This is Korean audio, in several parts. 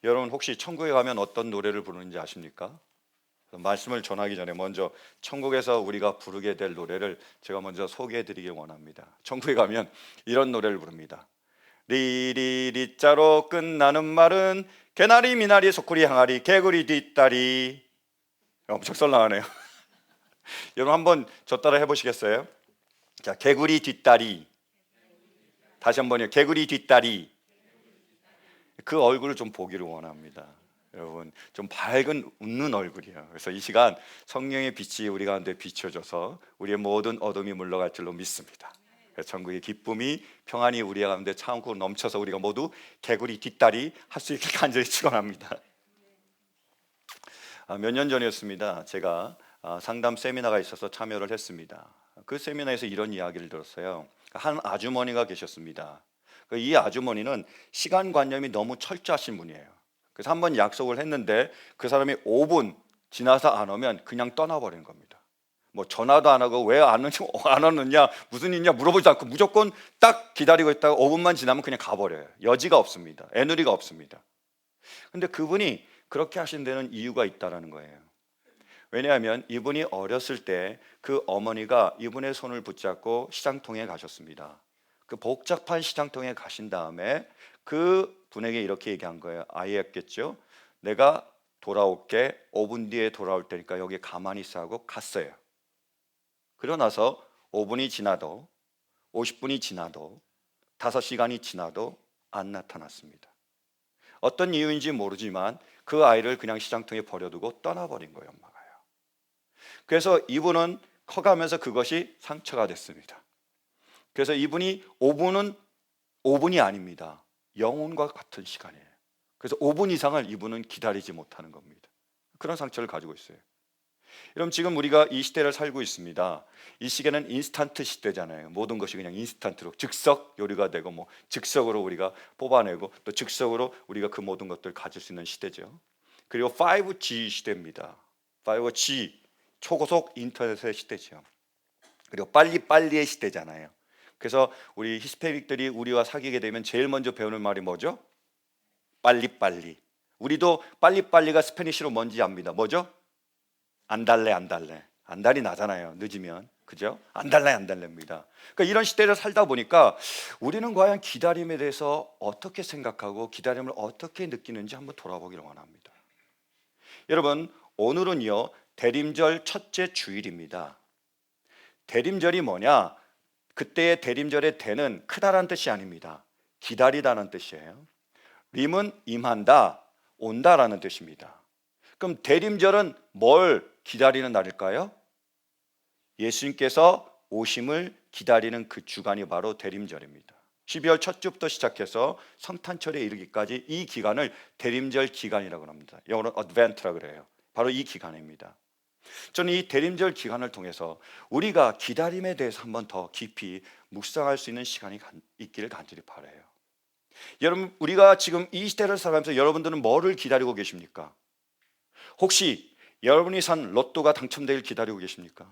여러분 혹시 천국에 가면 어떤 노래를 부르는지 아십니까? 말씀을 전하기 전에 먼저 천국에서 우리가 부르게 될 노래를 제가 먼저 소개해 드리길 원합니다. 천국에 가면 이런 노래를 부릅니다. 리리리자로 끝나는 말은 개나리 미나리 소쿠리 항아리 개구리 뒷다리. 엄청 썰렁하네요. 여러분 한번 저 따라 해보시겠어요? 자, 개구리 뒷다리. 다시 한번요. 개구리 뒷다리. 그 얼굴을 좀 보기를 원합니다. 여러분 좀 밝은 웃는 얼굴이에요. 그래서 이 시간 성령의 빛이 우리 가운데 비춰져서 우리의 모든 어둠이 물러갈 줄로 믿습니다. 그래서 천국의 기쁨이 평안이 우리 가운데 차고 넘쳐서 우리가 모두 개구리 뒷다리 할 수 있게 간절히 축원합니다. 몇 년 전이었습니다. 제가 상담 세미나가 있어서 참여를 했습니다. 그 세미나에서 이런 이야기를 들었어요. 한 아주머니가 계셨습니다. 이 아주머니는 시간관념이 너무 철저하신 분이에요. 그래서 한번 약속을 했는데 그 사람이 5분 지나서 안 오면 그냥 떠나버린 겁니다. 뭐 전화도 안 하고 왜 안 오느냐 무슨 일이냐 물어보지 않고 무조건 딱 기다리고 있다가 5분만 지나면 그냥 가버려요. 여지가 없습니다. 애누리가 없습니다. 근데 그분이 그렇게 하신 데는 이유가 있다라는 거예요. 왜냐하면 이분이 어렸을 때 그 어머니가 이분의 손을 붙잡고 시장통에 가셨습니다. 그 복잡한 시장통에 가신 다음에 그 분에게 이렇게 얘기한 거예요. 아이였겠죠. 내가 돌아올게. 5분 뒤에 돌아올 테니까 여기 가만히 있어 하고 갔어요. 그러고 나서 5분이 지나도 50분이 지나도 5시간이 지나도 안 나타났습니다. 어떤 이유인지 모르지만 그 아이를 그냥 시장통에 버려두고 떠나버린 거예요. 엄마가요. 그래서 이분은 커가면서 그것이 상처가 됐습니다. 그래서 이분이 5분이 아닙니다. 영혼과 같은 시간이에요. 그래서 5분 이상을 이분은 기다리지 못하는 겁니다. 그런 상처를 가지고 있어요. 여러분 지금 우리가 이 시대를 살고 있습니다. 이 시대는 인스턴트 시대잖아요. 모든 것이 그냥 인스턴트로 즉석 요리가 되고 뭐 즉석으로 우리가 뽑아내고 또 즉석으로 우리가 그 모든 것들을 가질 수 있는 시대죠. 그리고 5G 시대입니다. 5G 초고속 인터넷의 시대죠. 그리고 빨리빨리의 시대잖아요. 그래서 우리 히스패닉들이 우리와 사귀게 되면 제일 먼저 배우는 말이 뭐죠? 빨리빨리. 우리도 빨리빨리가 스페니쉬로 뭔지 압니다. 뭐죠? 안달래 안달래. 안달이 나잖아요. 늦으면. 그죠? 안달래 안달래입니다. 그러니까 이런 시대를 살다 보니까 우리는 과연 기다림에 대해서 어떻게 생각하고 기다림을 어떻게 느끼는지 한번 돌아보기를 원합니다. 여러분 오늘은요 대림절 첫째 주일입니다. 대림절이 뭐냐? 그때의 대림절의 대는 크다라는 뜻이 아닙니다. 기다리다는 뜻이에요. 림은 임한다, 온다라는 뜻입니다. 그럼 대림절은 뭘 기다리는 날일까요? 예수님께서 오심을 기다리는 그 주간이 바로 대림절입니다. 12월 첫 주부터 시작해서 성탄절에 이르기까지 이 기간을 대림절 기간이라고 합니다. 영어로 어드벤트라고 그래요. 바로 이 기간입니다. 저는 이 대림절 기간을 통해서 우리가 기다림에 대해서 한번 더 깊이 묵상할 수 있는 시간이 있기를 간절히 바라요. 여러분 우리가 지금 이 시대를 살아가면서 여러분들은 뭐를 기다리고 계십니까? 혹시 여러분이 산 로또가 당첨되길 기다리고 계십니까?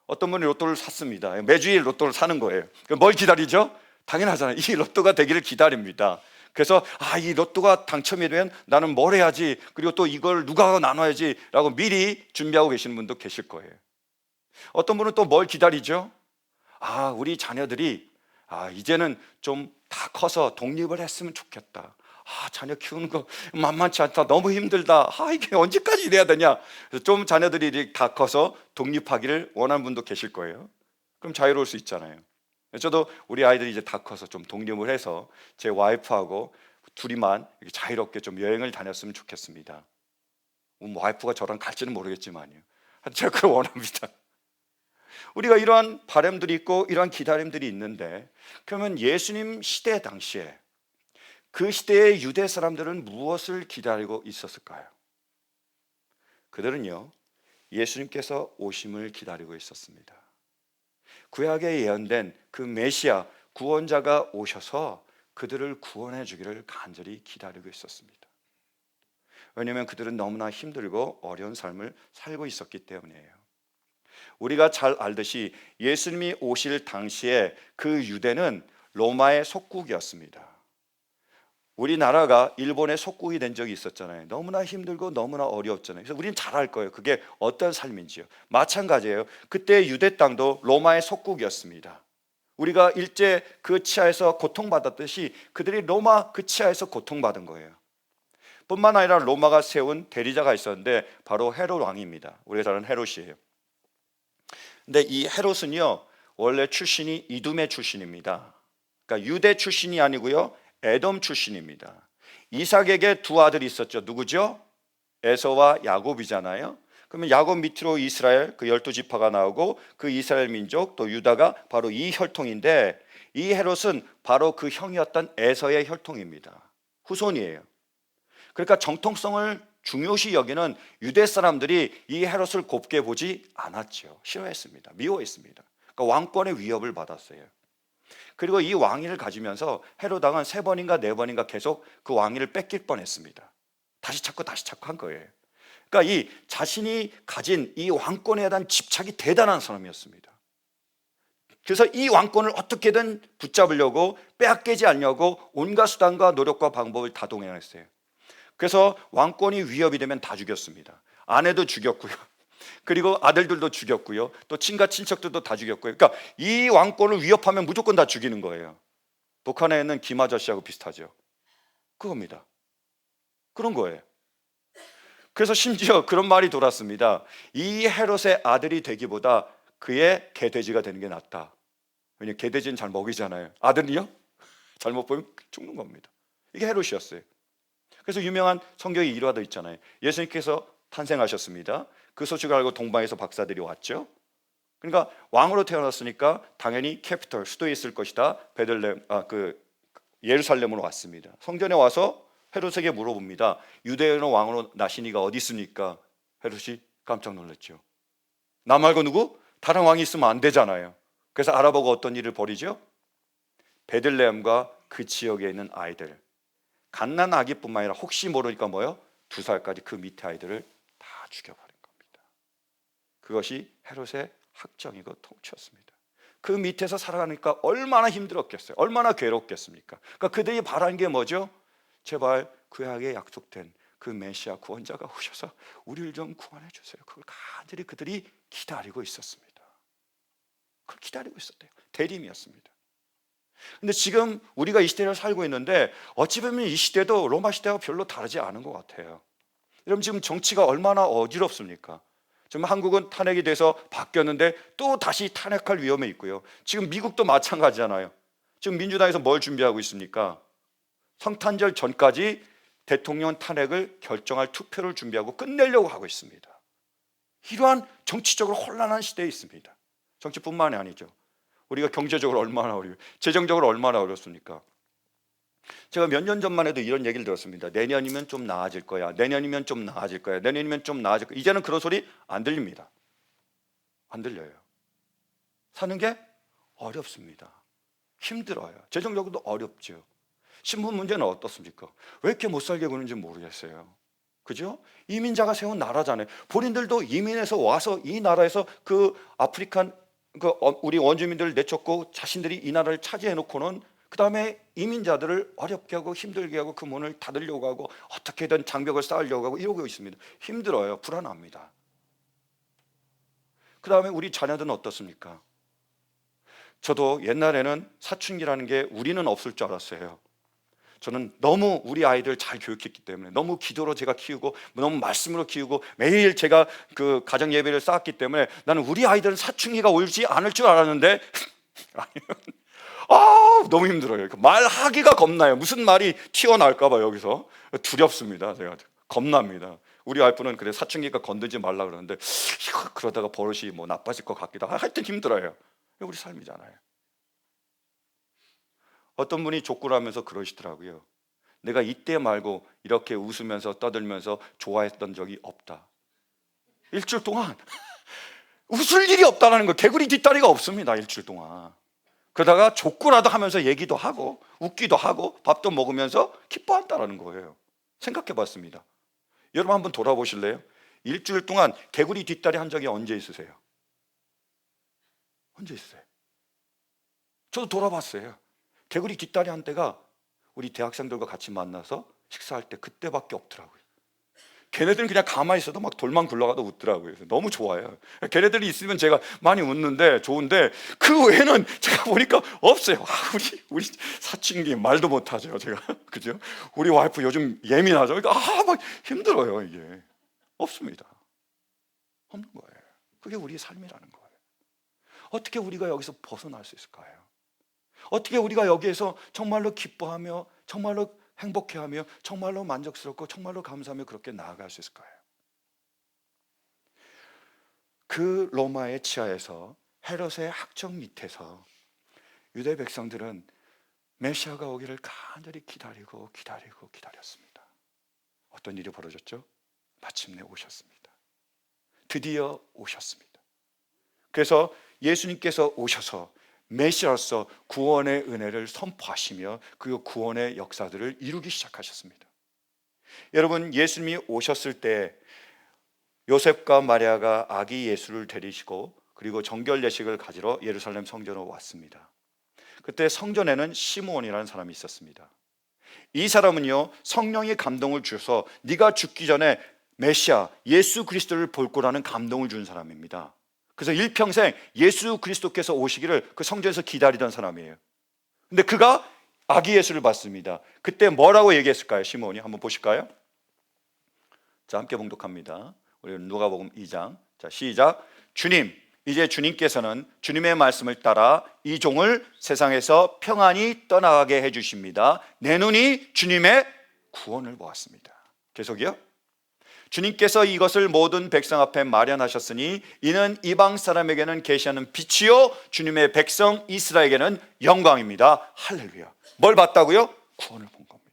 어떤 분이 로또를 샀습니다. 매주일 로또를 사는 거예요. 뭘 기다리죠? 당연하잖아요. 이 로또가 되기를 기다립니다. 그래서 이 로또가 당첨이 되면 나는 뭘 해야지, 그리고 또 이걸 누가 나눠야지 라고 미리 준비하고 계시는 분도 계실 거예요. 어떤 분은 또 뭘 기다리죠? 우리 자녀들이 이제는 좀 다 커서 독립을 했으면 좋겠다. 자녀 키우는 거 만만치 않다. 너무 힘들다. 이게 언제까지 이래야 되냐. 좀 자녀들이 다 커서 독립하기를 원하는 분도 계실 거예요. 그럼 자유로울 수 있잖아요. 저도 우리 아이들이 이제 다 커서 좀 독립을 해서 제 와이프하고 둘이만 자유롭게 좀 여행을 다녔으면 좋겠습니다. 와이프가 저랑 갈지는 모르겠지만요. 제가 그걸 원합니다. 우리가 이러한 바람들이 있고 이러한 기다림들이 있는데, 그러면 예수님 시대 당시에 그 시대의 유대 사람들은 무엇을 기다리고 있었을까요? 그들은요 예수님께서 오심을 기다리고 있었습니다. 구약에 예언된 그 메시아 구원자가 오셔서 그들을 구원해 주기를 간절히 기다리고 있었습니다. 왜냐하면 그들은 너무나 힘들고 어려운 삶을 살고 있었기 때문이에요. 우리가 잘 알듯이 예수님이 오실 당시에 그 유대는 로마의 속국이었습니다. 우리나라가 일본의 속국이 된 적이 있었잖아요. 너무나 힘들고 너무나 어려웠잖아요. 그래서 우리는 잘 알 거예요. 그게 어떤 삶인지요. 마찬가지예요. 그때 유대 땅도 로마의 속국이었습니다. 우리가 일제 그 치하에서 고통받았듯이 그들이 로마 그 치하에서 고통받은 거예요. 뿐만 아니라 로마가 세운 대리자가 있었는데 바로 헤롯 왕입니다. 우리가 잘 아는 헤롯이에요. 근데 이 헤롯은요, 원래 출신이 이두메 출신입니다. 그러니까 유대 출신이 아니고요, 에돔 출신입니다. 이삭에게 두 아들이 있었죠. 누구죠? 에서와 야곱이잖아요. 그러면 야곱 밑으로 이스라엘 그 12지파가 나오고 그 이스라엘 민족 또 유다가 바로 이 혈통인데, 이 헤롯은 바로 그 형이었던 에서의 혈통입니다. 후손이에요. 그러니까 정통성을 중요시 여기는 유대 사람들이 이 헤롯을 곱게 보지 않았죠. 싫어했습니다. 미워했습니다. 그러니까 왕권의 위협을 받았어요. 그리고 이 왕위를 가지면서 헤롯 왕은 3번인가 4번인가 계속 그 왕위를 뺏길 뻔했습니다. 다시 찾고 한 거예요. 그러니까 이 자신이 가진 이 왕권에 대한 집착이 대단한 사람이었습니다. 그래서 이 왕권을 어떻게든 붙잡으려고, 빼앗기지 않으려고 온갖 수단과 노력과 방법을 다 동원했어요. 그래서 왕권이 위협이 되면 다 죽였습니다. 아내도 죽였고요. 그리고 아들들도 죽였고요. 또 친가 친척들도 다 죽였고요. 그러니까 이 왕권을 위협하면 무조건 다 죽이는 거예요. 북한에 있는 김 아저씨하고 비슷하죠. 그겁니다. 그런 거예요. 그래서 심지어 그런 말이 돌았습니다. 이 헤롯의 아들이 되기보다 그의 개돼지가 되는 게 낫다. 왜냐하면 개돼지는 잘 먹이잖아요. 아들이요? 잘못 보면 죽는 겁니다. 이게 헤롯이었어요. 그래서 유명한 성경의 일화도 있잖아요. 예수님께서 탄생하셨습니다. 그 소식을 알고 동방에서 박사들이 왔죠. 그러니까 왕으로 태어났으니까 당연히 캐피털, 수도에 있을 것이다. 예루살렘으로 왔습니다. 성전에 와서 헤롯에게 물어봅니다. 유대인의 왕으로 나신 이가 어디 있습니까? 헤롯이 깜짝 놀랐죠. 나 말고 누구? 다른 왕이 있으면 안 되잖아요. 그래서 알아보고 어떤 일을 벌이죠? 베들레헴과 그 지역에 있는 아이들, 갓난 아기뿐만 아니라 혹시 모르니까 뭐요? 2살까지 그 밑에 아이들을 다 죽여버린 겁니다. 그것이 헤롯의 학정이고 통치였습니다. 그 밑에서 살아가니까 얼마나 힘들었겠어요. 얼마나 괴롭겠습니까? 그러니까 그들이 바라는 게 뭐죠? 제발 구약에 약속된 그 메시아 구원자가 오셔서 우리를 좀 구원해 주세요. 그걸 간절히 그들이 기다리고 있었습니다. 그걸 기다리고 있었대요. 대림이었습니다. 근데 지금 우리가 이 시대를 살고 있는데 어찌 보면 이 시대도 로마 시대와 별로 다르지 않은 것 같아요. 여러분 지금 정치가 얼마나 어지럽습니까? 지금 한국은 탄핵이 돼서 바뀌었는데 또 다시 탄핵할 위험에 있고요. 지금 미국도 마찬가지잖아요. 지금 민주당에서 뭘 준비하고 있습니까? 성탄절 전까지 대통령 탄핵을 결정할 투표를 준비하고 끝내려고 하고 있습니다. 이러한 정치적으로 혼란한 시대에 있습니다. 정치뿐만이 아니죠. 우리가 경제적으로 얼마나 어려워요. 재정적으로 얼마나 어렵습니까? 제가 몇 년 전만 해도 이런 얘기를 들었습니다. 내년이면 좀 나아질 거야. 내년이면 좀 나아질 거야. 내년이면 좀 나아질 거야. 이제는 그런 소리 안 들립니다. 안 들려요. 사는 게 어렵습니다. 힘들어요. 재정적으로도 어렵죠. 신분 문제는 어떻습니까? 왜 이렇게 못 살게 구는지 모르겠어요. 그죠? 이민자가 세운 나라잖아요. 본인들도 이민해서 와서 이 나라에서 그 아프리칸 우리 원주민들을 내쫓고 자신들이 이 나라를 차지해 놓고는 그 다음에 이민자들을 어렵게 하고 힘들게 하고 그 문을 닫으려고 하고 어떻게든 장벽을 쌓으려고 하고 이러고 있습니다. 힘들어요. 불안합니다. 그 다음에 우리 자녀들은 어떻습니까? 저도 옛날에는 사춘기라는 게 우리는 없을 줄 알았어요. 저는 너무 우리 아이들 잘 교육했기 때문에, 너무 기도로 제가 키우고 너무 말씀으로 키우고 매일 제가 그 가정 예배를 쌓았기 때문에 나는 우리 아이들은 사춘기가 오지 않을 줄 알았는데 너무 힘들어요. 말하기가 겁나요. 무슨 말이 튀어나올까 봐 여기서 두렵습니다. 제가 겁납니다. 우리 와이프는 그래 사춘기가 건들지 말라 그러는데 그러다가 버릇이 뭐 나빠질 것 같기도 하고 하여튼 힘들어요. 우리 삶이잖아요. 어떤 분이 족구를 하면서 그러시더라고요. 내가 이때 말고 이렇게 웃으면서 떠들면서 좋아했던 적이 없다. 일주일 동안 웃을 일이 없다는 거. 개구리 뒷다리가 없습니다. 일주일 동안. 그러다가 족구라도 하면서 얘기도 하고 웃기도 하고 밥도 먹으면서 기뻐한다는 거예요. 생각해 봤습니다. 여러분 한번 돌아보실래요? 일주일 동안 개구리 뒷다리 한 적이 언제 있으세요? 언제 있어요? 저도 돌아봤어요. 개구리 뒷다리 한 때가 우리 대학생들과 같이 만나서 식사할 때 그때밖에 없더라고요. 걔네들은 그냥 가만히 있어도 막 돌망 굴러가도 웃더라고요. 너무 좋아요. 걔네들이 있으면 제가 많이 웃는데 좋은데 그 외에는 제가 보니까 없어요. 우리 사춘기 말도 못하죠, 제가. 그죠? 우리 와이프 요즘 예민하죠. 그러니까 막 힘들어요, 이게. 없습니다. 없는 거예요. 그게 우리의 삶이라는 거예요. 어떻게 우리가 여기서 벗어날 수 있을까요? 어떻게 우리가 여기에서 정말로 기뻐하며 정말로 행복해하며 정말로 만족스럽고 정말로 감사하며 그렇게 나아갈 수 있을까요? 그 로마의 치하에서 헤롯의 학적 밑에서 유대 백성들은 메시아가 오기를 간절히 기다렸습니다. 어떤 일이 벌어졌죠? 마침내 오셨습니다. 드디어 오셨습니다. 그래서 예수님께서 오셔서 메시아로서 구원의 은혜를 선포하시며 그 구원의 역사들을 이루기 시작하셨습니다. 여러분, 예수님이 오셨을 때 요셉과 마리아가 아기 예수를 데리시고 그리고 정결 예식을 가지러 예루살렘 성전으로 왔습니다. 그때 성전에는 시므온이라는 사람이 있었습니다. 이 사람은요, 성령의 감동을 주셔서 네가 죽기 전에 메시아 예수 그리스도를 볼 거라는 감동을 준 사람입니다. 그래서 일평생 예수 그리스도께서 오시기를 그 성전에서 기다리던 사람이에요. 근데 그가 아기 예수를 봤습니다. 그때 뭐라고 얘기했을까요? 시므온이 한번 보실까요? 자, 함께 봉독합니다. 우리 누가복음 2장. 자, 시작. 주님, 이제 주님께서는 주님의 말씀을 따라 이 종을 세상에서 평안히 떠나가게 해 주십니다. 내 눈이 주님의 구원을 보았습니다. 계속이요. 주님께서 이것을 모든 백성 앞에 마련하셨으니 이는 이방 사람에게는 계시하는 빛이요 주님의 백성 이스라엘에게는 영광입니다. 할렐루야. 뭘 봤다고요? 구원을 본 겁니다.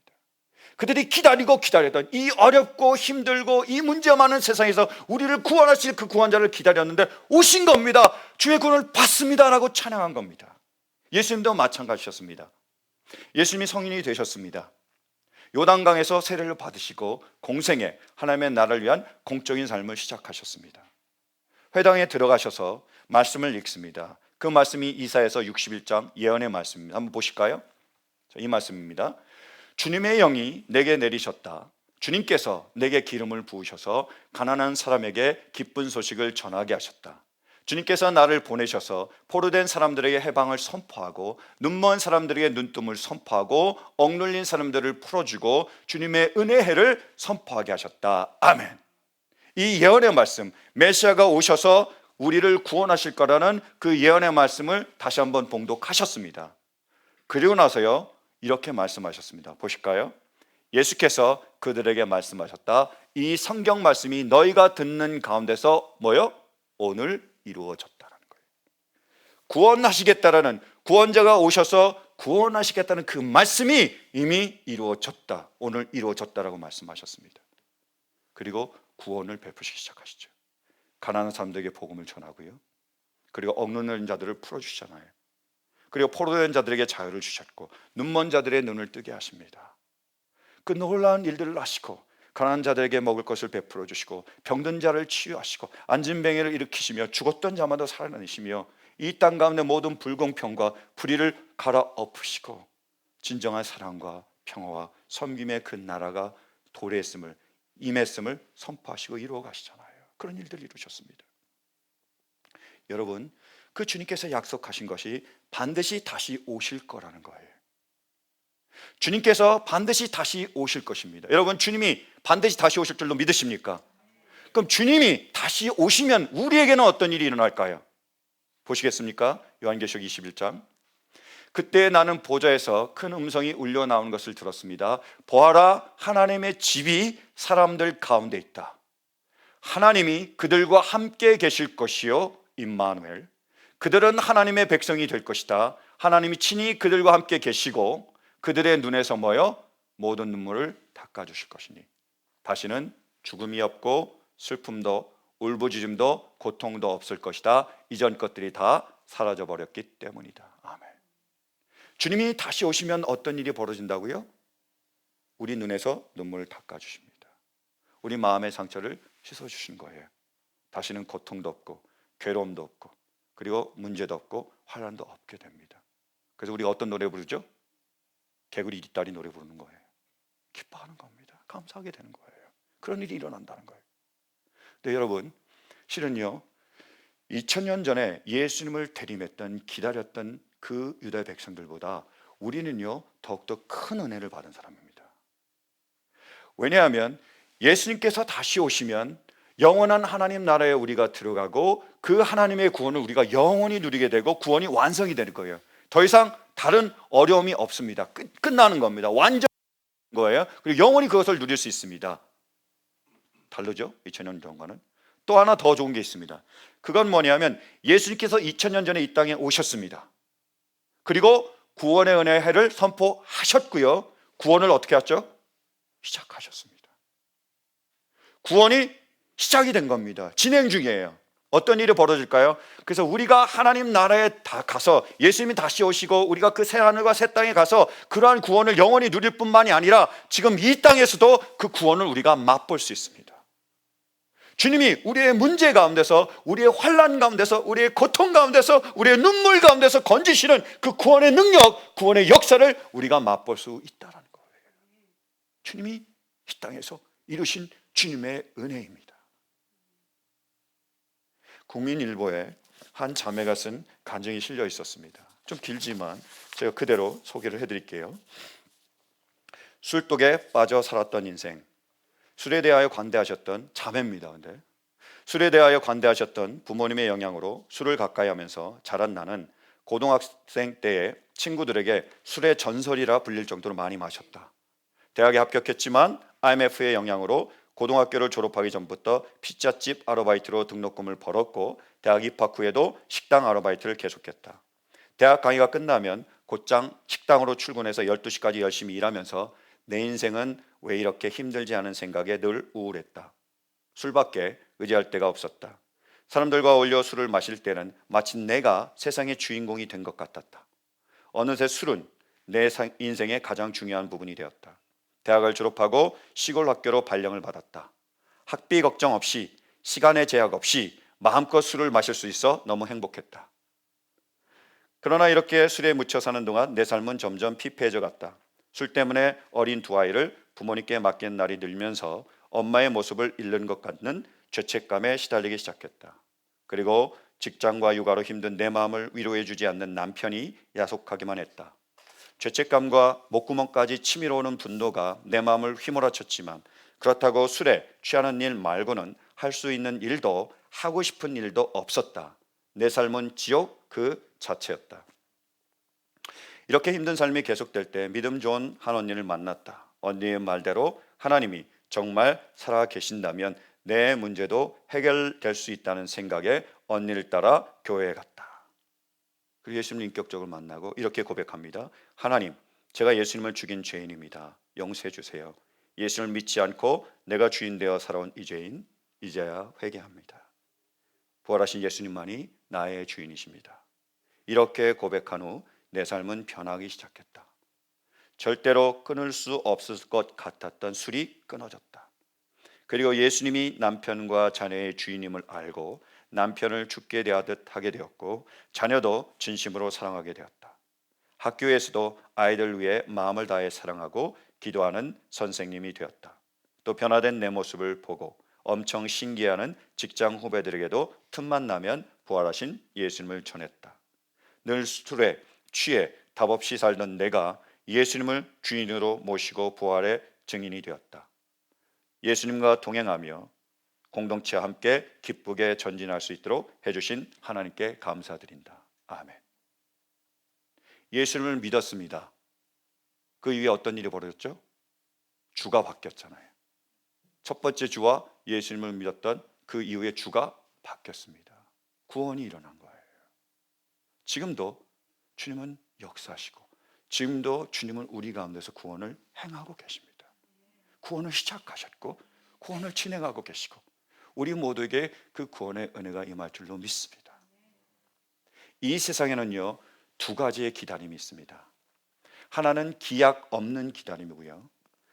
그들이 기다리던 이 어렵고 힘들고 이 문제 많은 세상에서 우리를 구원하실 그 구원자를 기다렸는데 오신 겁니다. 주의 구원을 받습니다라고 찬양한 겁니다. 예수님도 마찬가지셨습니다. 예수님이 성인이 되셨습니다. 요단강에서 세례를 받으시고 공생애 하나님의 나라를 위한 공적인 삶을 시작하셨습니다. 회당에 들어가셔서 말씀을 읽습니다. 그 말씀이 이사야서 61장 예언의 말씀입니다. 한번 보실까요? 이 말씀입니다. 주님의 영이 내게 내리셨다. 주님께서 내게 기름을 부으셔서 가난한 사람에게 기쁜 소식을 전하게 하셨다. 주님께서 나를 보내셔서 포로된 사람들에게 해방을 선포하고 눈먼 사람들에게 눈뜸을 선포하고 억눌린 사람들을 풀어주고 주님의 은혜의 해를 선포하게 하셨다. 아멘. 이 예언의 말씀, 메시아가 오셔서 우리를 구원하실 거라는 그 예언의 말씀을 다시 한번 봉독하셨습니다. 그리고 나서요, 이렇게 말씀하셨습니다. 보실까요? 예수께서 그들에게 말씀하셨다. 이 성경 말씀이 너희가 듣는 가운데서 뭐요? 오늘 이루어졌다는 거예요. 구원하시겠다라는, 구원자가 오셔서 구원하시겠다는 그 말씀이 이미 이루어졌다. 오늘 이루어졌다라고 말씀하셨습니다. 그리고 구원을 베푸시기 시작하시죠. 가난한 사람들에게 복음을 전하고요. 그리고 억눌린 자들을 풀어주시잖아요. 그리고 포로된 자들에게 자유를 주셨고 눈먼 자들의 눈을 뜨게 하십니다. 그 놀라운 일들을 하시고 가난한 자들에게 먹을 것을 베풀어 주시고 병든 자를 치유하시고 안진뱅이를 일으키시며 죽었던 자마다 살아나시며 이 땅 가운데 모든 불공평과 불의를 갈아엎으시고 진정한 사랑과 평화와 섬김의 그 나라가 도래했음을, 임했음을 선포하시고 이루어 가시잖아요. 그런 일들을 이루셨습니다. 여러분, 그 주님께서 약속하신 것이 반드시 다시 오실 거라는 거예요. 주님께서 반드시 다시 오실 것입니다. 여러분, 주님이 반드시 다시 오실 줄로 믿으십니까? 그럼 주님이 다시 오시면 우리에게는 어떤 일이 일어날까요? 보시겠습니까? 요한계시록 21장. 그때 나는 보좌에서 큰 음성이 울려 나오는 것을 들었습니다. 보아라, 하나님의 집이 사람들 가운데 있다. 하나님이 그들과 함께 계실 것이요 임마누엘. 그들은 하나님의 백성이 될 것이다. 하나님이 친히 그들과 함께 계시고 그들의 눈에서 뭐요? 모든 눈물을 닦아주실 것이니 다시는 죽음이 없고 슬픔도 울부짖음도 고통도 없을 것이다. 이전 것들이 다 사라져버렸기 때문이다. 아멘. 주님이 다시 오시면 어떤 일이 벌어진다고요? 우리 눈에서 눈물을 닦아주십니다. 우리 마음의 상처를 씻어주신 거예요. 다시는 고통도 없고 괴로움도 없고 그리고 문제도 없고 환난도 없게 됩니다. 그래서 우리가 어떤 노래 부르죠? 개구리 뒷다리 노래 부르는 거예요. 기뻐하는 겁니다. 감사하게 되는 거예요. 그런 일이 일어난다는 거예요. 근데 여러분, 실은요 2000년 전에 예수님을 대림했던 기다렸던 그 유다 백성들보다 우리는요 더욱더 큰 은혜를 받은 사람입니다. 왜냐하면 예수님께서 다시 오시면 영원한 하나님 나라에 우리가 들어가고 그 하나님의 구원을 우리가 영원히 누리게 되고 구원이 완성이 되는 거예요. 더 이상 다른 어려움이 없습니다. 끝나는 겁니다. 완전 거예요. 그리고 영원히 그것을 누릴 수 있습니다. 다르죠? 2000년 전과는. 또 하나 더 좋은 게 있습니다. 그건 뭐냐면 예수님께서 2000년 전에 이 땅에 오셨습니다. 그리고 구원의 은혜의 해를 선포하셨고요. 구원을 어떻게 했죠? 시작하셨습니다. 구원이 시작이 된 겁니다. 진행 중이에요. 어떤 일이 벌어질까요? 그래서 우리가 하나님 나라에 다 가서 예수님이 다시 오시고 우리가 그 새하늘과 새 땅에 가서 그러한 구원을 영원히 누릴 뿐만이 아니라 지금 이 땅에서도 그 구원을 우리가 맛볼 수 있습니다. 주님이 우리의 문제 가운데서, 우리의 환난 가운데서, 우리의 고통 가운데서, 우리의 눈물 가운데서 건지시는 그 구원의 능력, 구원의 역사를 우리가 맛볼 수 있다는 거예요. 주님이 이 땅에서 이루신 주님의 은혜입니다. 국민일보에 한 자매가 쓴 간증이 실려 있었습니다. 좀 길지만 제가 그대로 소개를 해드릴게요. 술독에 빠져 살았던 인생, 술에 대하여 관대하셨던 자매입니다. 근데 술에 대하여 관대하셨던 부모님의 영향으로 술을 가까이 하면서 자란 나는 고등학생 때에 친구들에게 술의 전설이라 불릴 정도로 많이 마셨다. 대학에 합격했지만 IMF의 영향으로 고등학교를 졸업하기 전부터 피자집 아르바이트로 등록금을 벌었고 대학 입학 후에도 식당 아르바이트를 계속했다. 대학 강의가 끝나면 곧장 식당으로 출근해서 12시까지 열심히 일하면서 내 인생은 왜 이렇게 힘들지 않은 생각에 늘 우울했다. 술밖에 의지할 데가 없었다. 사람들과 어울려 술을 마실 때는 마치 내가 세상의 주인공이 된 것 같았다. 어느새 술은 내 인생의 가장 중요한 부분이 되었다. 대학을 졸업하고 시골 학교로 발령을 받았다. 학비 걱정 없이 시간의 제약 없이 마음껏 술을 마실 수 있어 너무 행복했다. 그러나 이렇게 술에 묻혀 사는 동안 내 삶은 점점 피폐해져 갔다. 술 때문에 어린 두 아이를 부모님께 맡긴 날이 늘면서 엄마의 모습을 잃는 것 같는 죄책감에 시달리기 시작했다. 그리고 직장과 육아로 힘든 내 마음을 위로해 주지 않는 남편이 야속하기만 했다. 죄책감과 목구멍까지 치밀어 오는 분노가 내 마음을 휘몰아쳤지만 그렇다고 술에 취하는 일 말고는 할 수 있는 일도 하고 싶은 일도 없었다. 내 삶은 지옥 그 자체였다. 이렇게 힘든 삶이 계속될 때 믿음 좋은 한 언니를 만났다. 언니의 말대로 하나님이 정말 살아 계신다면 내 문제도 해결될 수 있다는 생각에 언니를 따라 교회에 갔다. 그리고 예수님을 인격적으로 만나고 이렇게 고백합니다. 하나님, 제가 예수님을 죽인 죄인입니다. 용서해 주세요. 예수님을 믿지 않고 내가 주인 되어 살아온 이 죄인 이제야 회개합니다. 부활하신 예수님만이 나의 주인이십니다. 이렇게 고백한 후 내 삶은 변하기 시작했다. 절대로 끊을 수 없을 것 같았던 술이 끊어졌다. 그리고 예수님이 남편과 자녀의 주인임을 알고 남편을 죽게 대하듯 하게 되었고 자녀도 진심으로 사랑하게 되었다. 학교에서도 아이들 위해 마음을 다해 사랑하고 기도하는 선생님이 되었다. 또 변화된 내 모습을 보고 엄청 신기해하는 직장 후배들에게도 틈만 나면 부활하신 예수님을 전했다. 늘 술에 취해 답 없이 살던 내가 예수님을 주인으로 모시고 부활의 증인이 되었다. 예수님과 동행하며 공동체와 함께 기쁘게 전진할 수 있도록 해주신 하나님께 감사드린다. 아멘. 예수님을 믿었습니다. 그 이후에 어떤 일이 벌어졌죠? 주가 바뀌었잖아요. 첫 번째 주와 예수님을 믿었던 그 이후에 주가 바뀌었습니다. 구원이 일어난 거예요. 지금도 주님은 역사하시고 지금도 주님은 우리 가운데서 구원을 행하고 계십니다. 구원을 시작하셨고 구원을 진행하고 계시고 우리 모두에게 그 구원의 은혜가 임할 줄로 믿습니다. 이 세상에는요 두 가지의 기다림이 있습니다. 하나는 기약 없는 기다림이고요,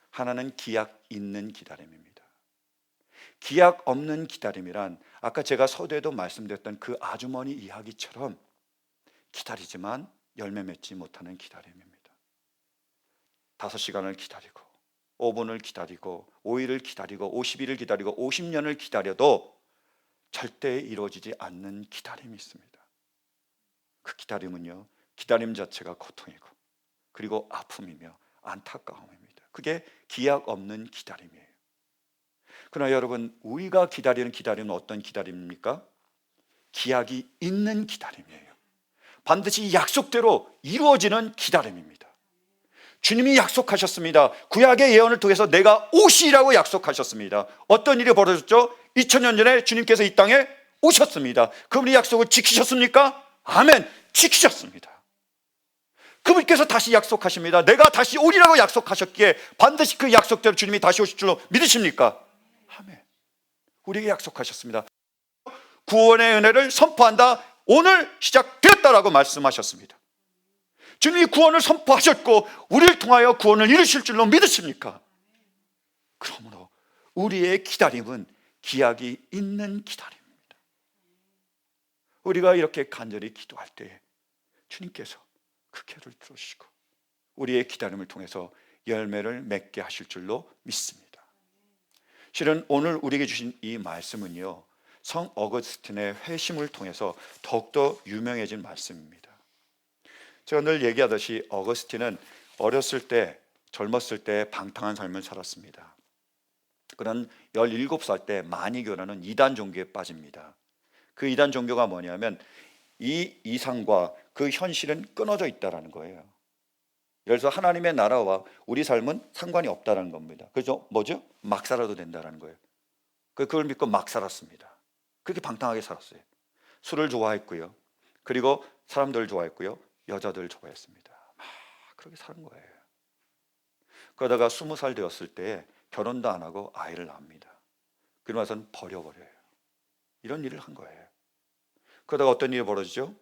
하나는 기약 있는 기다림입니다. 기약 없는 기다림이란 아까 제가 서두에도 말씀드렸던 그 아주머니 이야기처럼 기다리지만 열매 맺지 못하는 기다림입니다. 5시간을 기다리고 5분을 기다리고 5일을 기다리고 50일을 기다리고 50년을 기다려도 절대 이루어지지 않는 기다림이 있습니다. 그 기다림은요, 기다림 자체가 고통이고 그리고 아픔이며 안타까움입니다. 그게 기약 없는 기다림이에요. 그러나 여러분, 우리가 기다리는 기다림은 어떤 기다림입니까? 기약이 있는 기다림이에요. 반드시 약속대로 이루어지는 기다림입니다. 주님이 약속하셨습니다. 구약의 예언을 통해서 내가 오시리라고 약속하셨습니다. 어떤 일이 벌어졌죠? 2000년 전에 주님께서 이 땅에 오셨습니다. 그분이 약속을 지키셨습니까? 아멘, 지키셨습니다. 그분께서 다시 약속하십니다. 내가 다시 오리라고 약속하셨기에 반드시 그 약속대로 주님이 다시 오실 줄로 믿으십니까? 아멘. 우리에게 약속하셨습니다. 구원의 은혜를 선포한다. 오늘 시작되었다라고 말씀하셨습니다. 주님이 구원을 선포하셨고 우리를 통하여 구원을 이루실 줄로 믿으십니까? 그러므로 우리의 기다림은 기약이 있는 기다림입니다. 우리가 이렇게 간절히 기도할 때 주님께서 그 기도를 들으시고 우리의 기다림을 통해서 열매를 맺게 하실 줄로 믿습니다. 실은 오늘 우리에게 주신 이 말씀은요, 성 어거스틴의 회심을 통해서 더욱더 유명해진 말씀입니다. 제가 늘 얘기하듯이 어거스틴은 어렸을 때, 젊었을 때 방탕한 삶을 살았습니다. 그는 17살 때 마니교라는 이단 종교에 빠집니다. 그 이단 종교가 뭐냐면 이 이상과 그 현실은 끊어져 있다는 거예요. 그래서 하나님의 나라와 우리 삶은 상관이 없다는 겁니다. 그래서 뭐죠? 막 살아도 된다는 거예요. 그걸 믿고 막 살았습니다. 그렇게 방탕하게 살았어요. 술을 좋아했고요. 그리고 사람들을 좋아했고요. 여자들 좋아했습니다. 막 그렇게 사는 거예요. 그러다가 20살 되었을 때 결혼도 안 하고 아이를 낳습니다. 그러고 나서는 버려버려요. 이런 일을 한 거예요. 그러다가 어떤 일이 벌어지죠?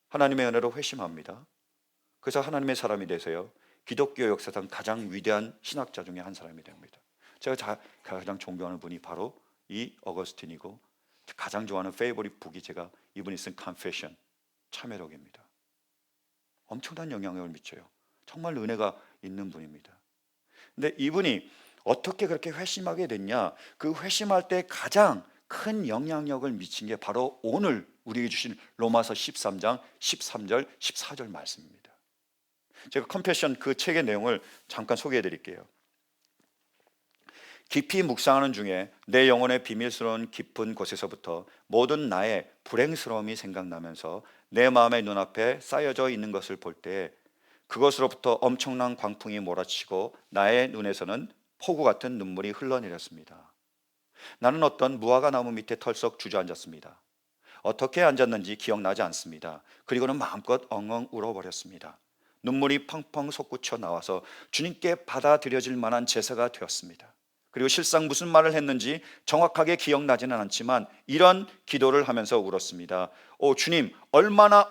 하나님의 은혜로 회심합니다. 그래서 하나님의 사람이 되세요. 기독교 역사상 가장 위대한 신학자 중에 한 사람이 됩니다. 제가 가장 존경하는 분이 바로 이 어거스틴이고 가장 좋아하는 페이보릿 북이 제가 이분이 쓴 Confession, 참회록입니다. 엄청난 영향력을 미쳐요. 정말 은혜가 있는 분입니다. 근데 이분이 어떻게 그렇게 회심하게 됐냐? 그 회심할 때 가장 큰 영향력을 미친 게 바로 오늘 우리에게 주신 로마서 13장 13절 14절 말씀입니다. 제가 컴패션 그 책의 내용을 잠깐 소개해 드릴게요. 깊이 묵상하는 중에 내 영혼의 비밀스러운 깊은 곳에서부터 모든 나의 불행스러움이 생각나면서 내 마음의 눈앞에 쌓여져 있는 것을 볼 때 그것으로부터 엄청난 광풍이 몰아치고 나의 눈에서는 폭우 같은 눈물이 흘러내렸습니다. 나는 어떤 무화과 나무 밑에 털썩 주저앉았습니다. 어떻게 앉았는지 기억나지 않습니다. 그리고는 마음껏 엉엉 울어버렸습니다. 눈물이 펑펑 솟구쳐 나와서 주님께 받아들여질 만한 제사가 되었습니다. 그리고 실상 무슨 말을 했는지 정확하게 기억나지는 않지만 이런 기도를 하면서 울었습니다. 오 주님, 얼마나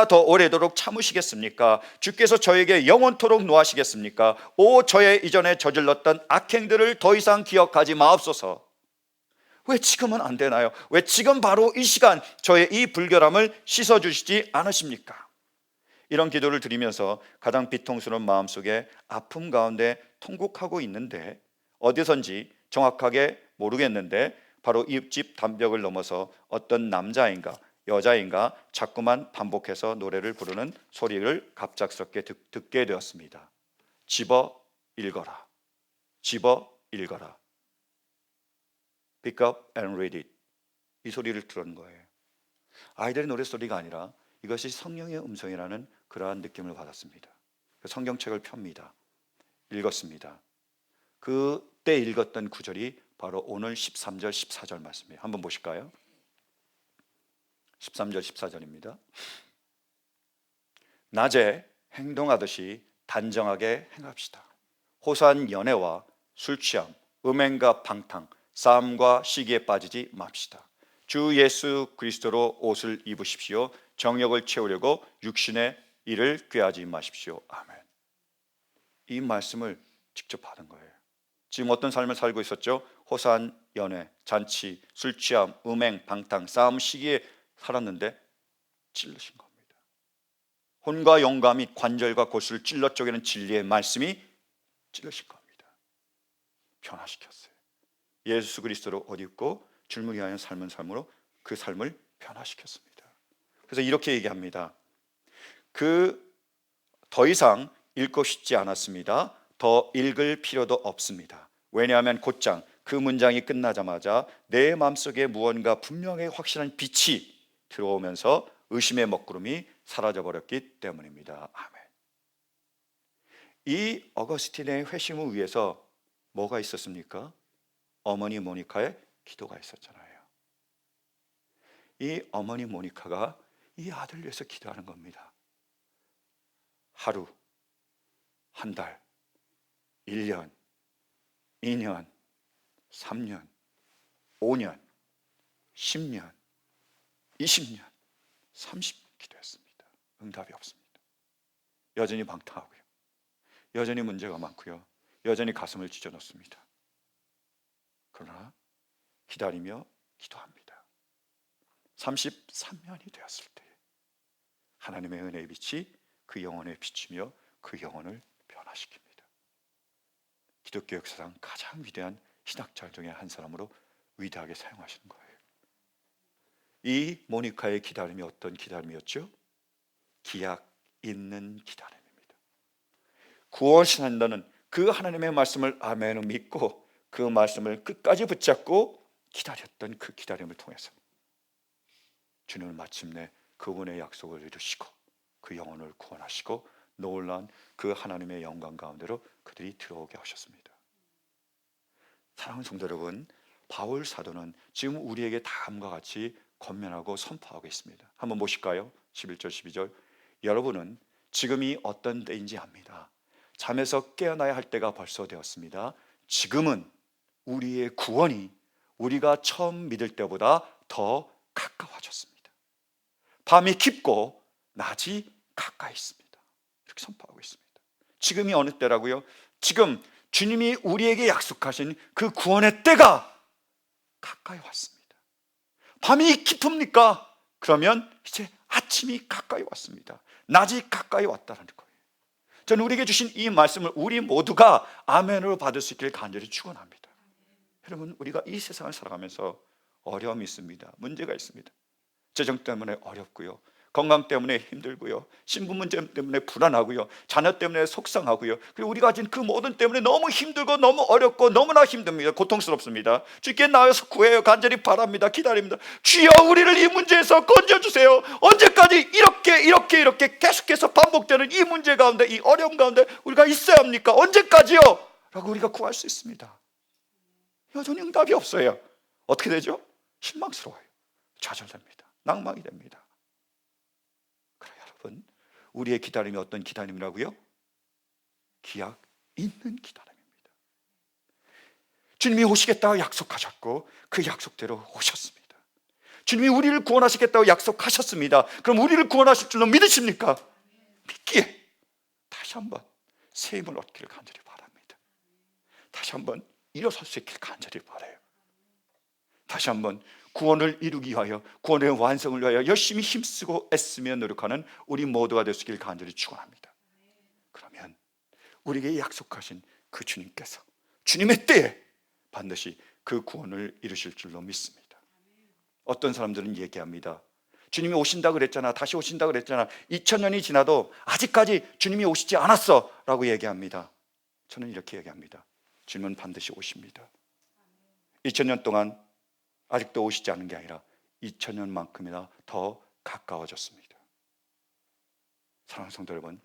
더 오래도록 참으시겠습니까? 주께서 저에게 영원토록 노하시겠습니까? 오 저의 이전에 저질렀던 악행들을 더 이상 기억하지 마옵소서. 왜 지금은 안 되나요? 왜 지금 바로 이 시간 저의 이 불결함을 씻어주시지 않으십니까? 이런 기도를 드리면서 가장 비통스러운 마음속에 아픔 가운데 통곡하고 있는데 어디선지 정확하게 모르겠는데 바로 이웃집 담벽을 넘어서 어떤 남자인가 여자인가 자꾸만 반복해서 노래를 부르는 소리를 갑작스럽게 듣게 되었습니다. 집어 읽어라. 집어 읽어라. Pick up and read it. 이 소리를 들은 거예요. 아이들의 노래소리가 아니라 이것이 성령의 음성이라는 그러한 느낌을 받았습니다. 성경책을 펴니다. 읽었습니다. 그때 읽었던 구절이 바로 오늘 13절 14절 말씀이에요. 한번 보실까요? 13절 14절입니다. 낮에 행동하듯이 단정하게 행합시다. 호소한 연애와 술취함, 음행과 방탕, 싸움과 시기에 빠지지 맙시다. 주 예수 그리스도로 옷을 입으십시오. 정욕을 채우려고 육신의 일을 꾀하지 마십시오. 아멘. 이 말씀을 직접 받은 거예요. 지금 어떤 삶을 살고 있었죠? 호소한 연애, 잔치, 술취함, 음행, 방탕, 싸움 시기에 살았는데 찔르신 겁니다. 혼과 영과 및 관절과 골수를 찔러 쪼개는 진리의 말씀이 찔러신 겁니다. 변화시켰어요. 예수 그리스도로 옷 입고 주님을 위하여 삶은 삶으로 그 삶을 변화시켰습니다. 그래서 이렇게 얘기합니다. 더 이상 읽고 싶지 않았습니다. 더 읽을 필요도 없습니다. 왜냐하면 곧장 그 문장이 끝나자마자 내 마음속에 무언가 분명하게 확실한 빛이 들어오면서 의심의 먹구름이 사라져버렸기 때문입니다. 아멘. 이 어거스틴의 회심을 위해서 뭐가 있었습니까? 어머니 모니카의 기도가 있었잖아요. 이 어머니 모니카가 이 아들 위해서 기도하는 겁니다. 하루, 한 달, 1년, 2년, 3년, 5년, 10년, 20년, 30년 기도했습니다. 응답이 없습니다. 여전히 방탕하고요. 여전히 문제가 많고요. 여전히 가슴을 찢어놓습니다. 그러나 기다리며 기도합니다. 33년이 되었을 때 하나님의 은혜의 빛이 그 영혼에 비치며 그 영혼을 변화시킵니다. 기독교 역사상 가장 위대한 신학자 중에 한 사람으로 위대하게 사용하시는 거예요. 이 모니카의 기다림이 어떤 기다림이었죠? 기약 있는 기다림입니다. 구원신한다는 그 하나님의 말씀을 아멘으로 믿고 그 말씀을 끝까지 붙잡고 기다렸던 그 기다림을 통해서 주님은 마침내 그분의 약속을 이루시고 그 영혼을 구원하시고 놀라운 그 하나님의 영광 가운데로 그들이 들어오게 하셨습니다. 사랑하는 성도 여러분, 바울 사도는 지금 우리에게 다음과 같이 권면하고 선포하고 있습니다. 한번 보실까요? 11절 12절. 여러분은 지금이 어떤 때인지 압니다. 잠에서 깨어나야 할 때가 벌써 되었습니다. 지금은 우리의 구원이 우리가 처음 믿을 때보다 더 가까워졌습니다. 밤이 깊고 낮이 가까이 있습니다. 이렇게 선포하고 있습니다. 지금이 어느 때라고요? 지금 주님이 우리에게 약속하신 그 구원의 때가 가까이 왔습니다. 밤이 깊습니까? 그러면 이제 아침이 가까이 왔습니다. 낮이 가까이 왔다는 거예요. 저는 우리에게 주신 이 말씀을 우리 모두가 아멘으로 받을 수 있기를 간절히 축원합니다. 여러분, 우리가 이 세상을 살아가면서 어려움이 있습니다. 문제가 있습니다. 재정 때문에 어렵고요, 건강 때문에 힘들고요, 신분 문제 때문에 불안하고요, 자녀 때문에 속상하고요, 그리고 우리가 가진 그 모든 때문에 너무 힘들고 너무 어렵고 너무나 힘듭니다. 고통스럽습니다. 주께 나와서 구해요. 간절히 바랍니다. 기다립니다. 주여, 우리를 이 문제에서 건져주세요. 언제까지 이렇게 계속해서 반복되는 이 문제 가운데, 이 어려움 가운데 우리가 있어야 합니까? 언제까지요? 라고 우리가 구할 수 있습니다. 여전히 응답이 없어요. 어떻게 되죠? 실망스러워요. 좌절됩니다. 낭망이 됩니다. 그래, 여러분, 우리의 기다림이 어떤 기다림이라고요? 기약 있는 기다림입니다. 주님이 오시겠다고 약속하셨고 그 약속대로 오셨습니다. 주님이 우리를 구원하시겠다고 약속하셨습니다. 그럼 우리를 구원하실 줄로 믿으십니까? 믿기에 다시 한번 새 힘을 얻기를 간절히 바랍니다. 다시 한번 일어설 수 있기를 간절히 바라요. 다시 한번 구원을 이루기 위하여, 구원의 완성을 위하여 열심히 힘쓰고 애쓰며 노력하는 우리 모두가 될 수 있기를 간절히 축원합니다. 그러면 우리에게 약속하신 그 주님께서 주님의 때에 반드시 그 구원을 이루실 줄로 믿습니다. 어떤 사람들은 얘기합니다. 주님이 오신다 그랬잖아, 다시 오신다 그랬잖아, 2000년이 지나도 아직까지 주님이 오시지 않았어 라고 얘기합니다. 저는 이렇게 얘기합니다. 주님은 반드시 오십니다. 2000년 동안 아직도 오시지 않은 게 아니라 2000년만큼이나 더 가까워졌습니다. 사랑하는 성도 여러분,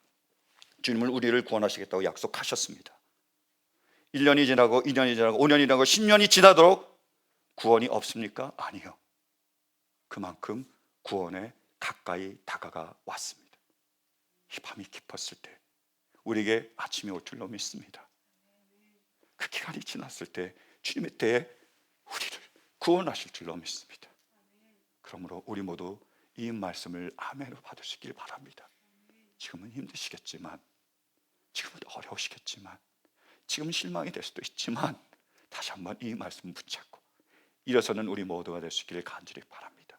주님은 우리를 구원하시겠다고 약속하셨습니다. 1년이 지나고 2년이 지나고 5년이 지나고 10년이 지나도록 구원이 없습니까? 아니요. 그만큼 구원에 가까이 다가가 왔습니다. 이 밤이 깊었을 때 우리에게 아침이 올 줄로 믿습니다. 그 기간이 지났을 때 주님의 때에 우리를 구원하실 줄로 믿습니다. 그러므로 우리 모두 이 말씀을 아멘으로 받으시길 바랍니다. 지금은 힘드시겠지만, 지금은 어려우시겠지만, 지금은 실망이 될 수도 있지만 다시 한번 이 말씀 붙잡고 일어서는 우리 모두가 될 수 있기를 간절히 바랍니다.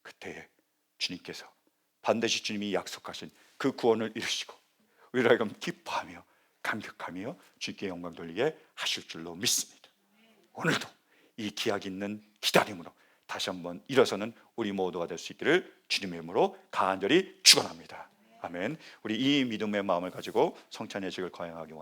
그때에 주님께서 반드시 주님이 약속하신 그 구원을 이루시고 우리를 하여금 기뻐하며 감격하며 주께 영광 돌리게 하실 줄로 믿습니다. 오늘도 이 기약 있는 기다림으로 다시 한번 일어서는 우리 모두가 될 수 있기를 주님의 이름으로 간절히 축원합니다. 아멘. 우리 이 믿음의 마음을 가지고 성찬 예식을 거행하기 원합니다.